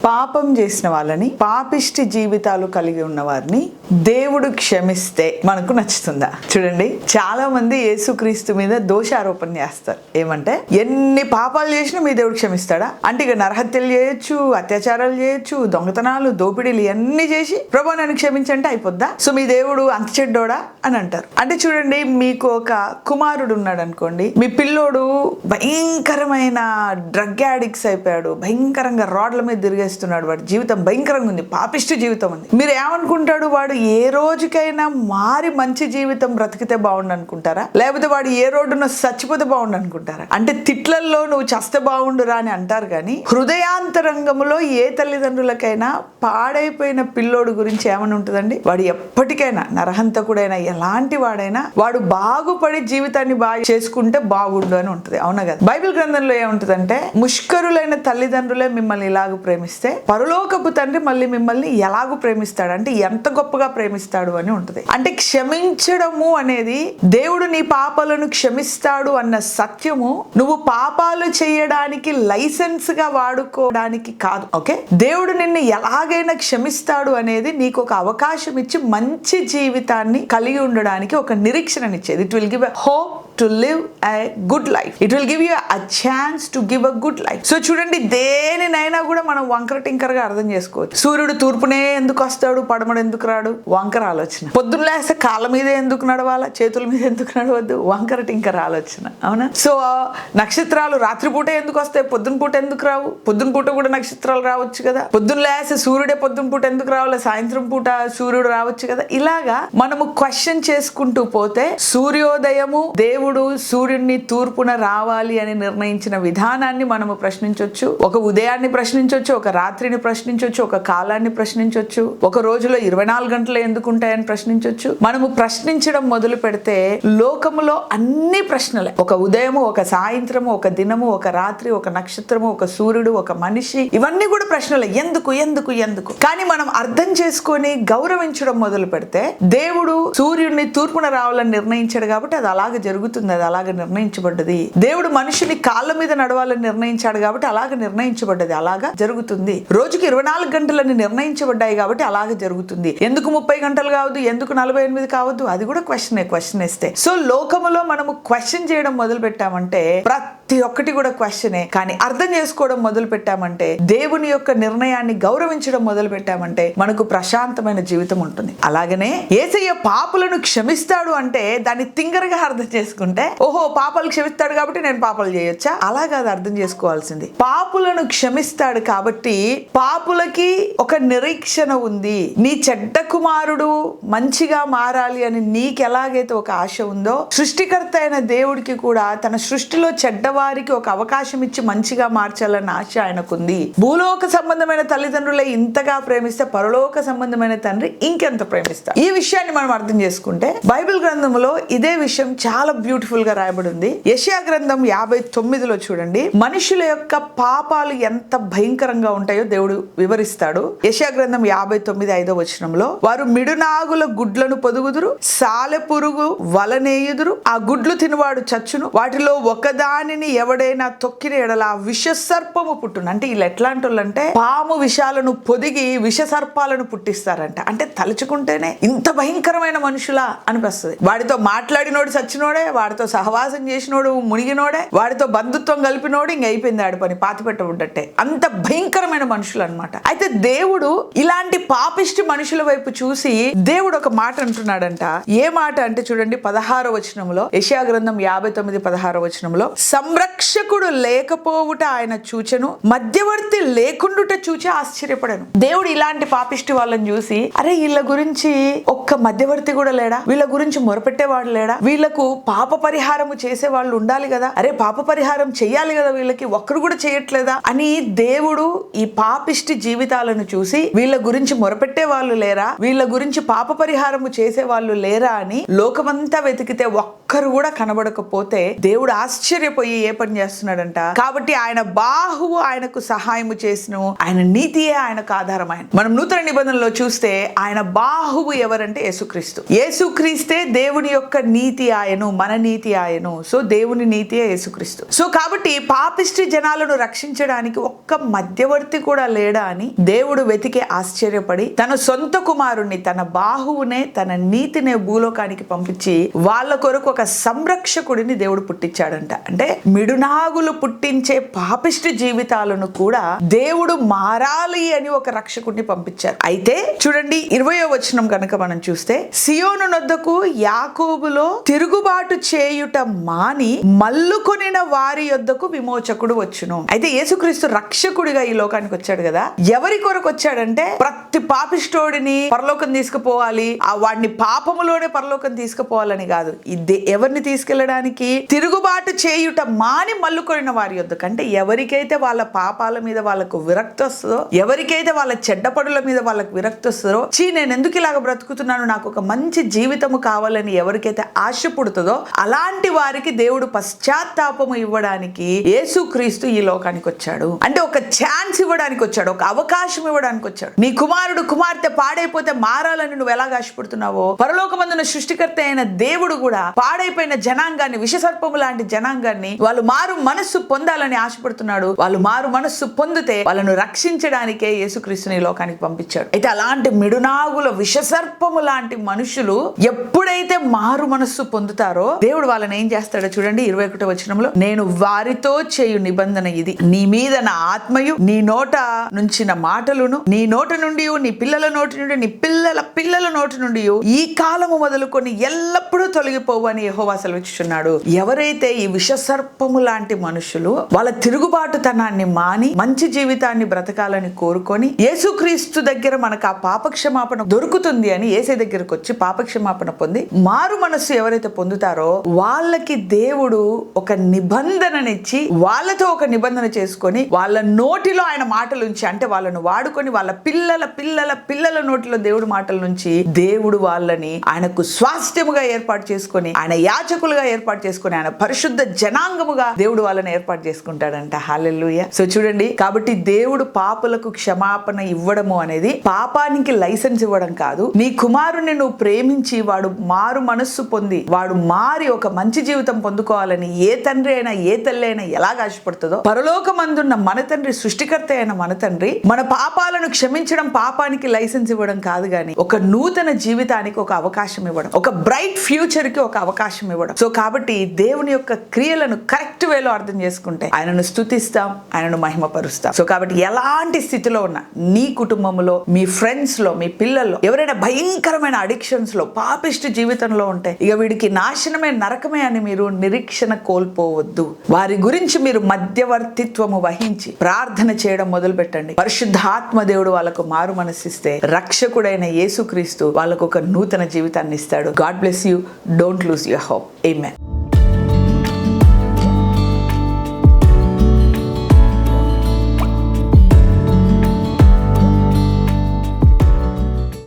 పాపం చేసిన వాళ్ళని, పాపిష్టి జీవితాలు కలిగి ఉన్న వారిని దేవుడు క్షమిస్తే మనకు నచ్చుతుందా? చూడండి, చాలా మంది యేసుక్రీస్తు మీద దోషారోపణ చేస్తారు. ఏమంటే, ఎన్ని పాపాలు చేసినా మీ దేవుడు క్షమిస్తాడా? అంటే ఇక నరహత్యలు చేయొచ్చు, అత్యాచారాలు చేయొచ్చు, దొంగతనాలు, దోపిడీలు ఇవన్నీ చేసి ప్రభు నన్ను క్షమించంటే అయిపోద్దా? సో మీ దేవుడు అంత చెడ్డోడా అని అంటారు. అంటే చూడండి, మీకు ఒక కుమారుడు ఉన్నాడు అనుకోండి, మీ పిల్లోడు భయంకరమైన డ్రగ్ యాడిక్ట్స్ అయిపోయాడు, భయంకరంగా రోడ్ల మీద తిరిగేస్తున్నాడు, వాడి జీవితం భయంకరంగా ఉంది, పాపిష్టి జీవితం ఉంది. మీరు ఏమనుకుంటాడు? వాడు ఏ రోజుకైనా మారి మంచి జీవితం బ్రతికితే బాగుండు అనుకుంటారా? లేకపోతే వాడు ఏ రోడ్డున చచ్చిపోతే బాగుండు అనుకుంటారా? అంటే తిట్లల్లో నువ్వు చస్తే బాగుండురా అని అంటారు కానీ హృదయాంతరంగంలో ఏ తల్లిదండ్రులకైనా పాడైపోయిన పిల్లోడు గురించి ఏమని ఉంటుందండి? వాడు ఎప్పటికైనా నరహంతకుడైనా ఎలాంటి వాడైనా వాడు బాగుపడి జీవితాన్ని బాగా చేసుకుంటే బాగుండు అని ఉంటుంది. అవునా కదా? బైబిల్ గ్రంథంలో ఏముంటుందంటే, ముష్కరులైన తల్లిదండ్రులే మిమ్మల్ని ఇలాగ ప్రేమిస్తే పరలోకపు తండ్రి మళ్ళీ మిమ్మల్ని ఎలాగూ ప్రేమిస్తాడు, అంటే ఎంత గొప్పగా ప్రేమిస్తాడు అని ఉంటుంది. అంటే క్షమించడము అనేది, దేవుడు నీ పాపాలను క్షమిస్తాడు అన్న సత్యము నువ్వు పాపాలు చేయడానికి లైసెన్స్ గా వాడుకోవడానికి కాదు. ఓకే, దేవుడు నిన్ను ఎలాగైనా క్షమిస్తాడు అనేది నీకు ఒక అవకాశం ఇచ్చి మంచి జీవితాన్ని కలిగి ఉండడానికి ఒక నిరీక్షణనిచ్చేది. It will give a hope to live a good life. It will give you a chance to give a good life. So చూడండి, దేనినైనా కూడా మనం వంకర టింకర్ గా అర్థం చేసుకోవచ్చు. సూర్యుడు తూర్పునే ఎందుకు వస్తాడు, పడమడు ఎందుకు రాడు? వంకర ఆలోచన. పొద్దున్న లేస్తే కాళ్ళ మీదే ఎందుకు నడవాలా, చేతుల మీద ఎందుకు నడవద్దు? వంకర టింకర్ ఆలోచన. అవునా? సో నక్షత్రాలు రాత్రిపూట ఎందుకు వస్తాయి, పొద్దున పూట ఎందుకు రావు? పొద్దున పూట కూడా నక్షత్రాలు రావచ్చు కదా. పొద్దున్న లేస్తే సూర్యుడే పొద్దున పూట ఎందుకు రావాలి, సాయంత్రం పూట సూర్యుడు రావచ్చు కదా. ఇలాగా మనము క్వశ్చన్ చేసుకుంటూ పోతే, సూర్యోదయము దేవుడు సూర్యుడిని తూర్పున రావాలి అని నిర్ణయించిన విధానాన్ని మనము ప్రశ్నించవచ్చు. ఒక ఉదయాన్ని ప్రశ్నించవచ్చు, ఒక రాత్రిని ప్రశ్నించవచ్చు, ఒక కాలాన్ని ప్రశ్నించవచ్చు, ఒక రోజులో 24 గంటలు ఎందుకుంటాయని ప్రశ్నించవచ్చు. మనము ప్రశ్నించడం మొదలు పెడితే లోకములో అన్ని ప్రశ్నలే. ఒక ఉదయము, ఒక సాయంత్రము, ఒక దినము, ఒక రాత్రి, ఒక నక్షత్రము, ఒక సూర్యుడు, ఒక మనిషి, ఇవన్నీ కూడా ప్రశ్నలే. ఎందుకు ఎందుకు ఎందుకు? కానీ మనం అర్థం చేసుకొని గౌరవించడం మొదలు పెడితే, దేవుడు సూర్యుడిని తూర్పున రావాలని నిర్ణయించాడు కాబట్టి అది అలాగే జరుగుతుంది, అది అలాగే నిర్ణయించబడ్డది. దేవుడు మనిషిని కాళ్ళ మీద నడవాలని నిర్ణయించాడు కాబట్టి అలాగే నిర్ణయించబడ్డది, అలాగా జరుగుతుంది. రోజుకి 24 గంటలని నిర్ణయించబడ్డాయి కాబట్టి అలాగే జరుగుతుంది. ఎందుకు 30 గంటలు కావద్దు, ఎందుకు 48 కావద్దు? అది కూడా క్వశ్చన్ వేస్తే. సో లోకములో మనము క్వశ్చన్ చేయడం మొదలు పెట్టామంటే ప్రతి ఒక్కటి కూడా క్వశ్చనే. కానీ అర్థం చేసుకోవడం మొదలు పెట్టామంటే, దేవుని యొక్క నిర్ణయాన్ని గౌరవించడం మొదలు పెట్టామంటే మనకు ప్రశాంతమైన జీవితం ఉంటుంది. అలాగనే యేసయ్య పాపులను క్షమిస్తాడు అంటే దాన్ని తింగరగా అర్థం చేసుకుంటే, ఓహో పాపాలు క్షమిస్తాడు కాబట్టి నేను పాపాలు చేయొచ్చా? అలాగా అది అర్థం చేసుకోవాల్సింది. పాపులను క్షమిస్తాడు కాబట్టి పాపులకి ఒక నిరీక్షణ ఉంది. నీ చెడ్డ కుమారుడు మంచిగా మారాలి అని నీకు ఎలాగైతే ఒక ఆశ ఉందో, సృష్టికర్త అయిన దేవుడికి కూడా తన సృష్టిలో చెడ్డవారికి ఒక అవకాశం ఇచ్చి మంచిగా మార్చాలన్న ఆశ ఆయనకుంది. భూలోక సంబంధమైన తల్లిదండ్రులే ఇంతగా ప్రేమిస్తే పరలోక సంబంధమైన తండ్రి ఇంకెంత ప్రేమిస్తాడు. ఈ విషయాన్ని మనం అర్థం చేసుకుంటే, బైబిల్ గ్రంథంలో ఇదే విషయం చాలా బ్యూటిఫుల్ గా రాయబడి ఉంది. యెషయా గ్రంథం 59లో చూడండి, మనుషుల యొక్క పాపాలు ఎంత భయంకరంగా ఉంటాయో దేవుడు వివరిస్తాడు. యెషయా గ్రంథం 59:5 వారు మిడునాగుల గుడ్లను పొదుగుదురు, సాలెపురుగు వలనేయుదురు, ఆ గుడ్లు తినవాడు చచ్చును, వాటిలో ఒకదానిని ఎవడైనా తొక్కిన ఎడల విషసర్పము పుట్టును. అంటే వీళ్ళు ఎట్లాంటి వాళ్ళంటే, పాము విషాలను పొదిగి విషసర్పాలను పుట్టిస్తారంట. అంటే తలుచుకుంటేనే ఇంత భయంకరమైన మనుషులా అనిపిస్తుంది. వాడితో మాట్లాడినోడు చచ్చినోడే, వాడితో సహవాసం చేసినోడు మునిగినోడే, వాడితో బంధుత్వం కలిపినోడు ఇంక అయిపోయింది ఆడి పని, పాతి పెట్టబడ్డట్టే. అంత భయంకరమైన మనుషులు అనమాట. అయితే దేవుడు ఇలాంటి పాపిష్టి మనుషుల వైపు చూసి దేవుడు ఒక మాట అంటున్నాడంట. ఏ మాట అంటే చూడండి, 16వ వచనంలో, యెషయా గ్రంథం 59:16 సంరక్షకుడు లేకపోవుట ఆయన చూచెను, మధ్యవర్తి లేకుండుట చూచి ఆశ్చర్యపడను. దేవుడు ఇలాంటి పాపిష్టి వాళ్ళని చూసి, అరే వీళ్ళ గురించి ఒక్క మధ్యవర్తి కూడా లేడా, వీళ్ళ గురించి మొరపెట్టేవాడు లేడా, వీళ్ళకు పాప పరిహారము చేసే వాళ్ళు ఉండాలి కదా, అరే పాప పరిహారం చెయ్యాలి కదా, వీళ్ళకి ఒక్కరు కూడా చేయట్లేదా అని దేవుడు ఈ పాపిష్టి జీవితాలను చూసి, వీళ్ళ గురించి మొరపెట్టే వాళ్ళు లేరా, వీళ్ళ గురించి పాప పరిహారము చేసే వాళ్ళు లేరా అని లోకమంతా వెతికితే ఒక్కరు కూడా కనబడకపోతే దేవుడు ఆశ్చర్యపోయి ఏ పని చేస్తున్నాడంట? కాబట్టి ఆయన బాహువు ఆయనకు సహాయము చేసిను, ఆయన నీతియే ఆయనకు ఆధారమైన. మనం నూతన నిబంధనలో చూస్తే ఆయన బాహువు ఎవరంటే యేసుక్రీస్తు. యేసుక్రీస్తే దేవుని యొక్క నీతి ఆయను, మన నీతి ఆయను. సో దేవుని నీతియే యేసుక్రీస్తు. సో కాబట్టి పాపిష్టి జనాలను రక్షించడానికి ఒక్క మధ్యవర్తి కూడా లేడా అని దేవుడు వెతికి ఆశ్చర్యపడి తన సొంత కుమారుణ్ణి, తన బాహువునే, తన నీతినే భూలోకానికి పంపించి వాళ్ళ కొరకు ఒక సంరక్షకుడిని దేవుడు పుట్టించాడంట. అంటే మిడునాగులు పుట్టించే పాపిష్టి జీవితాలను కూడా దేవుడు మారాలి అని ఒక రక్షకుడిని పంపించారు. అయితే చూడండి 20వ వచనం కనుక మనం చూస్తే, సియోను నొద్దకు యాకోబులో తిరుగుబాటు చేయుట మాని మల్లుకొనిన వారి యొద్దకు విమోచకుడు వచ్చును. అయితే యేసుక్రీస్తు రక్షకుడిగా ఈ లోకానికి వచ్చాడు కదా. ఎవరి కొరకు వచ్చాడంటే ప్రతి పాపిష్టోడిని పరలోకం తీసుకుపోవాలి, వాడిని పాపములోనే పరలోకం తీసుకుపోవాలని కాదు. ఎవరిని తీసుకెళ్లడానికి? తిరుగుబాటు చేయుట మాని మల్లుకొనిన వారి యొద్దకు. అంటే ఎవరికైతే వాళ్ళ పాపాల మీద వాళ్ళకు విరక్తి వస్తుందో, ఎవరికైతే వాళ్ళ చెడ్డపడుల మీద వాళ్ళకు విరక్తి వస్తుందో, నేను ఎందుకు ఇలాగ బ్రతుకుతున్నాను, నాకు ఒక మంచి జీవితము కావాలని ఎవరికైతే ఆశ పుడుతుందో అలాంటి వారికి దేవుడు పశ్చాత్తాపము ఇవ్వడానికి యేసుక్రీస్తు ఈ లోకానికి వచ్చాడు. అంటే ఒక ఛాన్స్ ఇవ్వడానికి వచ్చాడు, ఒక అవకాశం ఇవ్వడానికి వచ్చాడు. నీ కుమారుడు కుమార్తె పాడైపోతే మారాలని నువ్వు ఎలాగ ఆశపడుతున్నావో, పరలోకమందున సృష్టికర్త అయిన దేవుడు కూడా పాడైపోయిన జనాంగాన్ని, విషసర్పము లాంటి జనాంగాన్ని వాళ్ళు మారు మనస్సు పొందాలని ఆశపడుతున్నాడు. వాళ్ళు మారు మనస్సు పొందితే వాళ్ళను రక్షించడానికే యేసుక్రీస్తుని ఈ లోకానికి పంపించాడు. అయితే అలాంటి మిడునాగుల విషసర్పము లాంటి మనుషులు ఎప్పుడైతే మారు మనస్సు పొందుతారో దేవుడు వాళ్ళని ఏం చేస్తాడో చూడండి 21వ వచనంలో, నేను వారితో చేయు నిబంధన ఇది, నీ మీద నా ఆత్మయు, నీ నోట నుంచిన మాటలును, నీ నోట నుండి, నీ పిల్లల నోటి నుండి, నీ పిల్లల పిల్లల నోటి నుండి ఈ కాలము మొదలుకొని ఎల్లప్పుడూ తొలగిపోవు అని యెహోవా సెలవిస్తున్నాడు. ఎవరైతే ఈ విషసర్పము లాంటి మనుషులు వాళ్ళ తిరుగుబాటుతనాన్ని మాని మంచి జీవితాన్ని బ్రతకాలని కోరుకొని యేసుక్రీస్తు దగ్గర మనకు ఆ పాపక్షమాపణ దొరుకుతుంది అని యేసే దగ్గరకు వచ్చి పాపక్షమాపణ పొంది మారు మనస్సు ఎవరైతే పొందుతారో వాళ్ళకి దేవుడు ఒక నిబంధననిచ్చి వాళ్ళతో ఒక నిబంధన చేసుకొని వాళ్ళ నోటిలో ఆయన మాటలు ఉంచి, అంటే వాళ్ళను వాడుకొని వాళ్ళ పిల్లల పిల్లల పిల్లల నోటిలో దేవుడు మాటల నుంచి దేవుడు వాళ్ళని ఆయనకు స్వాస్థ్యముగా ఏర్పాటు చేసుకొని, ఆయన యాజకులుగా ఏర్పాటు చేసుకొని, ఆయన పరిశుద్ధ జనాంగముగా దేవుడు వాళ్ళని ఏర్పాటు చేసుకుంటాడంట. హల్లెలూయా. సో చూడండి, కాబట్టి దేవుడు పాపులకు క్షమాపణ ఇవ్వడము అనేది పాపానికి లైసెన్స్ ఇవ్వడం కాదు. నీ కుమారుణ్ణి నువ్వు ప్రేమించి వాడు మారు మనస్సు పొంది వాడు మారి ఒక మంచి జీవితం పొందుకోవాలని ఏ తండ్రి అయినా ఏ తల్లి అయినా ఎలాగ ఆశపడుతుందో, పరలోకమందున్న మన తండ్రి, సృష్టికర్త అయిన మన తండ్రి మన పాపాలను క్షమించడం, పాపానికి లైసెన్స్ ఇవ్వడం కాదు గాని ఒక నూతన జీవితానికి ఒక అవకాశం ఇవ్వడం, ఒక బ్రైట్ ఫ్యూచర్ కి ఒక అవకాశం ఇవ్వడం. సో కాబట్టి దేవుని యొక్క క్రియలను కరెక్ట్ వేలో అర్థం చేసుకుంటే ఆయనను స్తుతిస్తాం, ఆయనను మహిమపరుస్తాం. సో కాబట్టి ఎలాంటి స్థితిలో ఉన్నా నీ కుటుంబంలో, మీ ఫ్రెండ్స్ లో, మీ పిల్లల్లో ఎవరైనా భయంకరమైన అడిక్షన్స్ లో, పాపిష్టి జీవితంలో ఉంటే ఇక వీడికి నాశనమే నరకమే అని మీరు నిరీక్షణ కోల్పోవద్దు. వారి గురించి మీరు మధ్యవర్తిత్వము వహించి ప్రార్థన చేయడం మొదలు పెట్టండి. పరిశుద్ధాత్మ దేవుడు వాళ్ళకు మారు మనసిస్తే రక్షకుడైన యేసుక్రీస్తు వాళ్ళకు ఒక నూతన జీవితాన్ని ఇస్తాడు. God bless you. Don't lose your hope. Amen.